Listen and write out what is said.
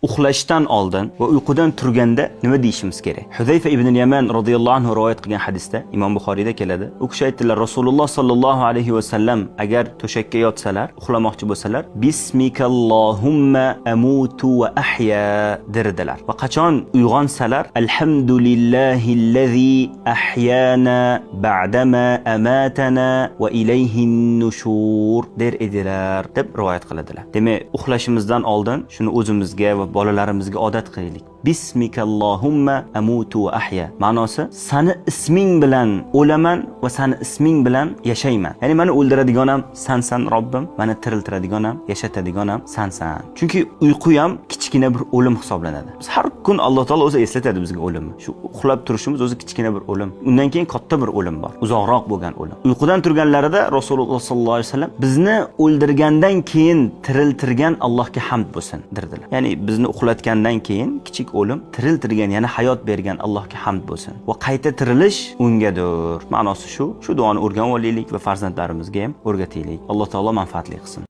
uxlashdan oldin va uyqudan turganda nima deyishimiz kerak? Huzayfa ibn Yaman radhiyallohu anhu rivoyat qilgan hadisda Imom Buxoriyda keladi. U kishi aytdilar, Rasululloh sallallohu alayhi va sallam agar to'shakka yotsalar, uxlamoqchi bo'lsalar, bismikallohumma amutu va ahya derdilar. Va qachon uyg'onsalar, alhamdulillahillazi ahyana ba'dama amatana va ilayhin nushur der edilar deb rivoyat qiladilar. Demak, uxlashimizdan oldin shuni o'zimizga va bolalarimizga odat qilaylik. Bismikallohumma amutu va ahya. Ma'nosi, sani isming bilan o'laman va sani isming bilan yashayman. Ya'ni meni o'ldiradiganam sensan Robbim, meni tiriltiradiganam, yashatadiganam sensan. Chunki uyqu ham kichkina bir o'lim hisoblanadi. Biz har kun Alloh taolo o'zi eslatadi bizga o'limni. Shu uxlab turishimiz o'zi kichkina bir o'lim. Undan keyin katta bir o'lim bor, uzoqroq bo'lgan o'lim. Uyqudan turganlarida Rasululloh sallallohu alayhi vasallam bizni o'ldirgandan keyin tiriltirgan Allohga hamd bo'lsin derdilar. Ya'ni bizni uxlatgandan keyin kichik o'lim, tiriltirgan, yana hayot bergan Allohga hamd bo'lsin. Va qayta tirilish ungadir. Ma'nosi shu duoni o'rganib olaylik va farzandlarimizga ham o'rgataylik. Alloh taolo manfaatli qilsin.